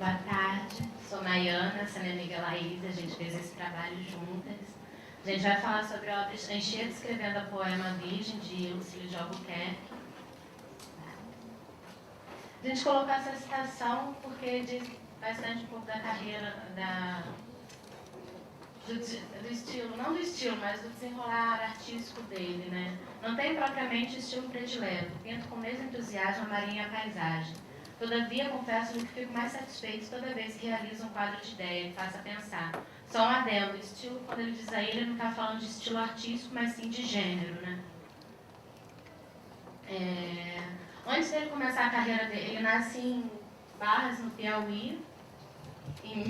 Boa tarde, sou Nayana, essa é minha amiga Laís, a gente fez esse trabalho juntas. A gente vai falar sobre a obra Anchieta escrevendo a poema Virgem, de Lucílio de Albuquerque. A gente colocou essa citação porque diz bastante um pouco da carreira, do estilo, não do estilo, mas do desenrolar artístico dele, né? Não tem propriamente estilo predileto, pinto com o mesmo entusiasmo a marinha e a paisagem. Todavia, confesso-lhe que fico mais satisfeito toda vez que realizo um quadro de ideia que faça pensar. Só um adendo, estilo, quando ele diz aí, ele não está falando de estilo artístico, mas sim de gênero, né? Antes dele começar a carreira dele, ele nasce em Barras, no Piauí, em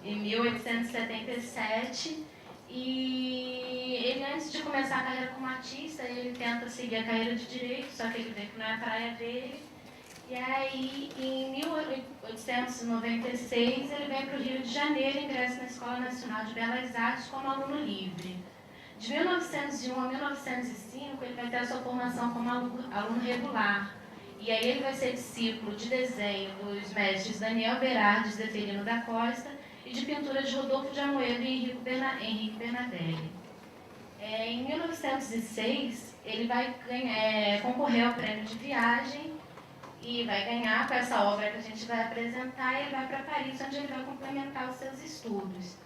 1877, e ele, antes de começar a carreira como artista, ele tenta seguir a carreira de direito, só que ele vê que não é a praia dele. E aí, em 1896, ele vem para o Rio de Janeiro e ingressa na Escola Nacional de Belas Artes como aluno livre. De 1901 a 1905, ele vai ter a sua formação como aluno regular. E aí ele vai ser discípulo de desenho dos mestres Daniel Berardi e Zeferino da Costa e de pintura de Rodolfo de Amoedo e Henrique Bernadelli. Em 1906, ele vai concorrer ao prêmio de viagem e vai ganhar com essa obra que a gente vai apresentar, e ele vai para Paris, onde ele vai complementar os seus estudos.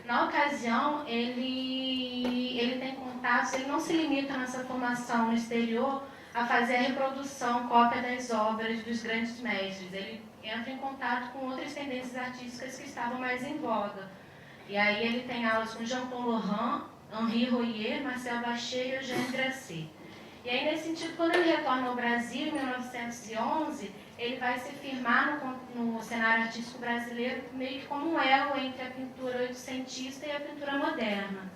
Na ocasião, ele tem contatos, ele não se limita nessa formação no exterior a fazer a reprodução, cópia das obras dos grandes mestres. Ele entra em contato com outras tendências artísticas que estavam mais em voga. E aí ele tem aulas com Jean-Paul Laurent, Henri Royer, Marcel Bachet e Eugène Grasset. E aí, nesse sentido, quando ele retorna ao Brasil, em 1911, ele vai se firmar no cenário artístico brasileiro meio que como um elo entre a pintura oitocentista e a pintura moderna.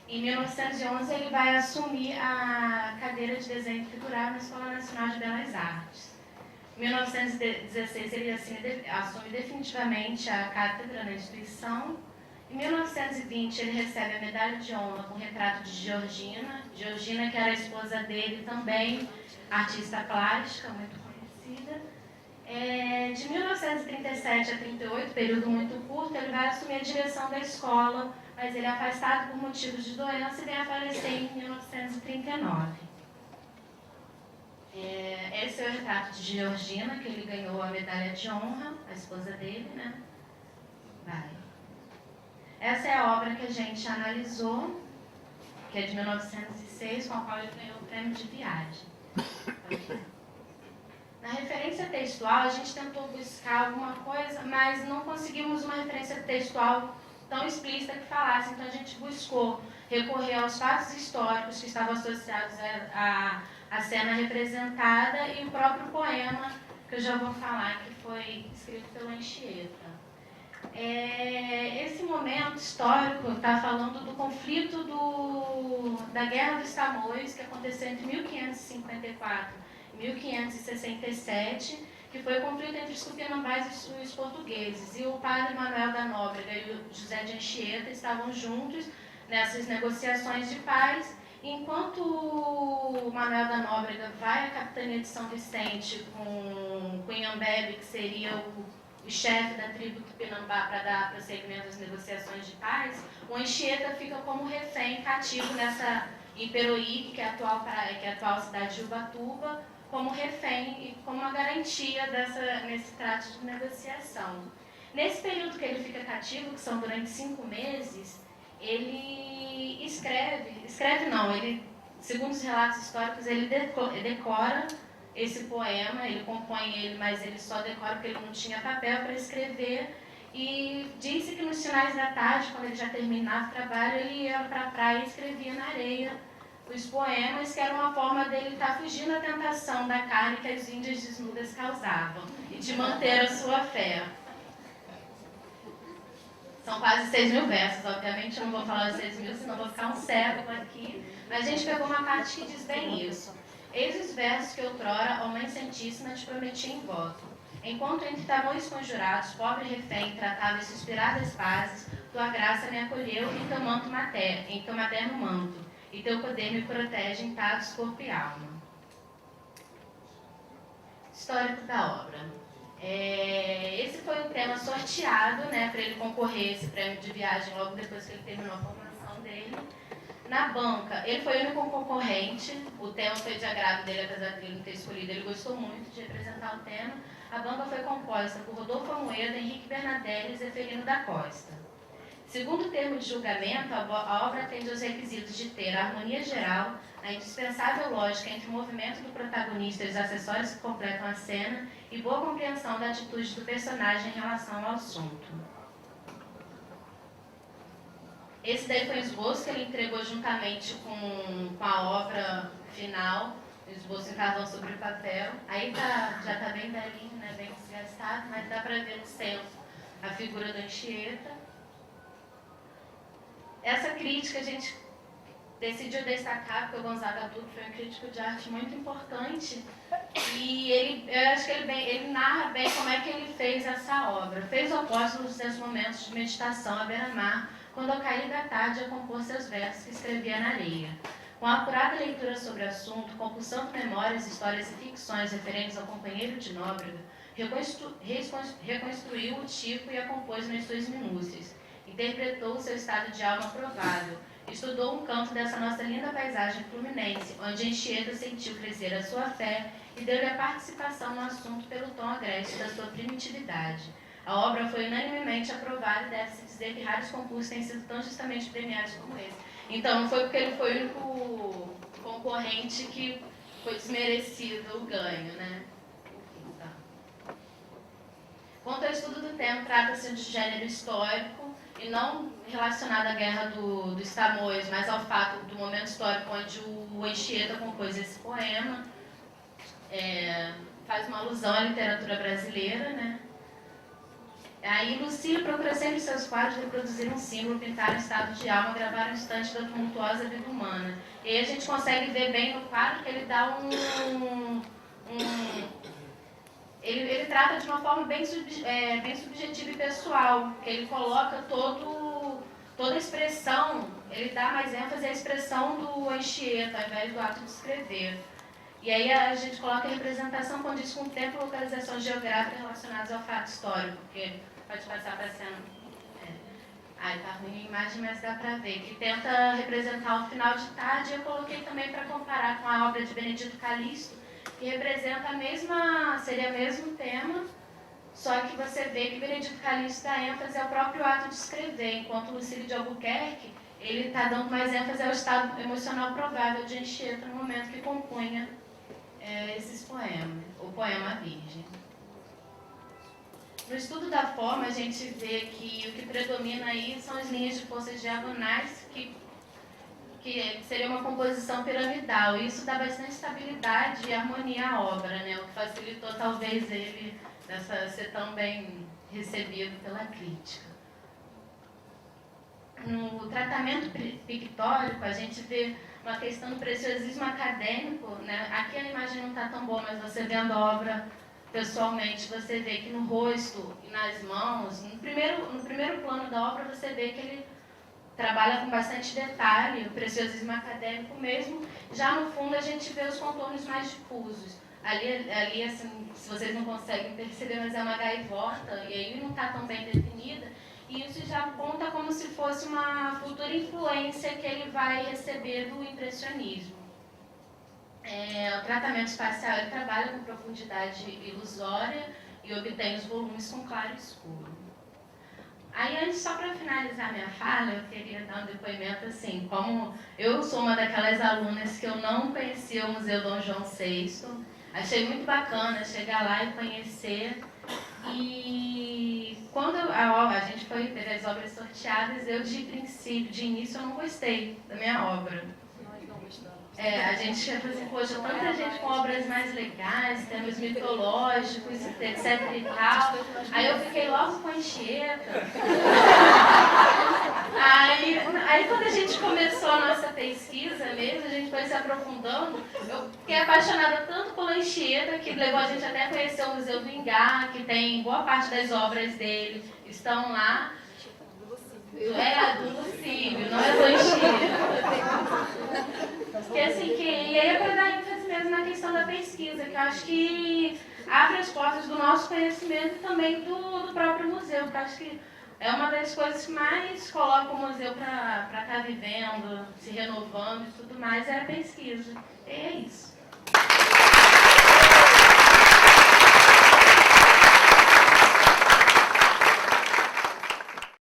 Em 1911, ele vai assumir a cadeira de desenho figural na Escola Nacional de Belas Artes. Em 1916, ele assume definitivamente a cátedra na instituição. Em 1920, ele recebe a medalha de honra com o retrato de Georgina, que era a esposa dele, também artista plástica, muito conhecida. De 1937 a 38, período muito curto, ele vai assumir a direção da escola, mas ele é afastado por motivos de doença e vem a falecer em 1939. Esse é o retrato de Georgina, que ele ganhou a medalha de honra, a esposa dele, né? Essa é a obra que a gente analisou, que é de 1906, com a qual ele ganhou o prêmio de viagem. Na referência textual, a gente tentou buscar alguma coisa, mas não conseguimos uma referência textual tão explícita que falasse. Então, a gente buscou recorrer aos fatos históricos que estavam associados à cena representada e o próprio poema, que eu já vou falar, que foi escrito pelo Anchieta. Esse momento histórico está falando do conflito da Guerra dos Tamoios, que aconteceu entre 1554 e 1567, que foi o conflito entre os tupinambás e os portugueses. E o padre Manuel da Nóbrega e o José de Anchieta estavam juntos nessas negociações de paz. Enquanto o Manuel da Nóbrega vai à capitania de São Vicente com Inhambebe, que seria o chefe da tribo Tupinambá, para dar prosseguimento às negociações de paz, o Anchieta fica como refém, cativo em Peruíbe, que é a atual cidade de Ubatuba, como refém e como uma garantia nesse trato de negociação. Nesse período que ele fica cativo, que são durante 5 meses, ele segundo os relatos históricos, ele decora esse poema, ele compõe ele, mas ele só decora porque ele não tinha papel para escrever. E disse que nos finais da tarde, quando ele já terminava o trabalho, ele ia para a praia e escrevia na areia os poemas, que era uma forma dele estar fugindo da tentação da carne que as índias desnudas causavam e de manter a sua fé. São quase 6.000 versos, obviamente eu não vou falar os 6.000, senão vou ficar um cego aqui, mas a gente pegou uma parte que diz bem isso. Eis os versos que outrora, ó Mãe Santíssima, te prometi em voto. Enquanto entre tamanhos conjurados, pobre refém, tratava e suspiradas pazes, tua graça me acolheu em teu materno manto, e teu poder me protege intactos corpo e alma. Histórico da obra. Esse foi o tema sorteado, né, para ele concorrer a esse prêmio de viagem logo depois que ele terminou a formação dele. Na banca, ele foi o único concorrente, o tema foi de agrado dele, apesar de ele não ter escolhido, ele gostou muito de representar o tema. A banca foi composta por Rodolfo Amoedo, Henrique Bernadelli e Zeferino da Costa. Segundo o termo de julgamento, a obra atende aos requisitos de ter a harmonia geral, a indispensável lógica entre o movimento do protagonista e os acessórios que completam a cena e boa compreensão da atitude do personagem em relação ao assunto. Esse daí foi o esboço que ele entregou juntamente com a obra final, o esboço em carvão sobre o papel. Aí já está bem velhinho, né, bem desgastado, mas dá para ver no centro a figura do Anchieta. Essa crítica a gente decidiu destacar, porque o Gonzaga Turco foi um crítico de arte muito importante, e eu acho que ele narra bem como é que ele fez essa obra. Fez opostos nos seus momentos de meditação à beira-mar, quando ao cair da tarde ia compor seus versos que escrevia na areia. Com a apurada leitura sobre o assunto, compulsando memórias, histórias e ficções referentes ao companheiro de Nóbrega, reconstruiu o tipo e a compôs nas suas minúcias. Interpretou o seu estado de alma provável, estudou um canto dessa nossa linda paisagem fluminense, onde Anchieta sentiu crescer a sua fé e deu-lhe a participação no assunto pelo tom agreste da sua primitividade. A obra foi unanimemente aprovada e deve-se dizer que raros concursos têm sido tão justamente premiados como esse. Então, não foi porque ele foi o único concorrente que foi desmerecido o ganho, né? Então. Quanto ao estudo do tema, trata-se de gênero histórico e não relacionado à guerra dos Tamoios, mas ao fato do momento histórico onde o Anchieta compôs esse poema. Faz uma alusão à literatura brasileira, né? Aí Lucílio procura sempre em seus quadros reproduzir um símbolo, pintar um estado de alma, gravar um instante da tumultuosa vida humana. E aí a gente consegue ver bem no quadro que ele dá ele trata de uma forma bem subjetiva e pessoal, que ele coloca toda a expressão, ele dá mais ênfase à expressão do Anchieta, ao invés do ato de escrever. E aí a gente coloca a representação condiz com o tempo e localização geográfica relacionadas ao fato histórico, porque pode passar para a cena. Tá ruim a imagem, mas dá para ver, que tenta representar o final de tarde. Eu coloquei também para comparar com a obra de Benedito Calixto, que representa seria o mesmo tema, só que você vê que Benedito Calixto dá ênfase ao próprio ato de escrever, enquanto Lucílio de Albuquerque, ele está dando mais ênfase ao estado emocional provável de Anchieta no momento que compunha esses poemas, o poema Virgem. No estudo da forma, a gente vê que o que predomina aí são as linhas de forças diagonais, que seria uma composição piramidal. E isso dá bastante estabilidade e harmonia à obra, né? O que facilitou talvez ele ser tão bem recebido pela crítica. No tratamento pictórico, a gente vê uma questão do preciosismo acadêmico, né? Aqui a imagem não está tão boa, mas você vendo a obra pessoalmente, você vê que no rosto e nas mãos, no primeiro plano da obra, você vê que ele trabalha com bastante detalhe, o preciosismo acadêmico mesmo. Já no fundo, a gente vê os contornos mais difusos. Ali assim, se vocês não conseguem perceber, mas é uma gaivota, e aí não está tão bem definida. E isso já aponta como se fosse uma futura influência que ele vai receber do impressionismo. O tratamento espacial, ele trabalha com profundidade ilusória e obtém os volumes com claro e escuro. Aí, antes, só para finalizar minha fala, eu queria dar um depoimento assim, como eu sou uma daquelas alunas que eu não conhecia o Museu Dom João VI, achei muito bacana chegar lá e conhecer. E quando a gente teve as obras sorteadas, eu de início eu não gostei da minha obra. A gente falou assim, poxa, tanta gente com obras mais legais, temas mitológicos, etc e tal. Aí eu fiquei logo com a Anchieta. Aí quando a gente começou a nossa pesquisa mesmo, a gente foi se aprofundando, eu fiquei apaixonada tanto pela Anchieta, que levou a gente até a conhecer o Museu do Ingá, que tem boa parte das obras dele, estão lá. Do Lucílio, não é do Anchieta. E aí é para dar ênfase certeza na questão da pesquisa, que eu acho que abre as portas do nosso conhecimento e também do próprio museu, que eu acho que é uma das coisas que mais coloca o museu para estar vivendo, se renovando e tudo mais, é a pesquisa. E é isso.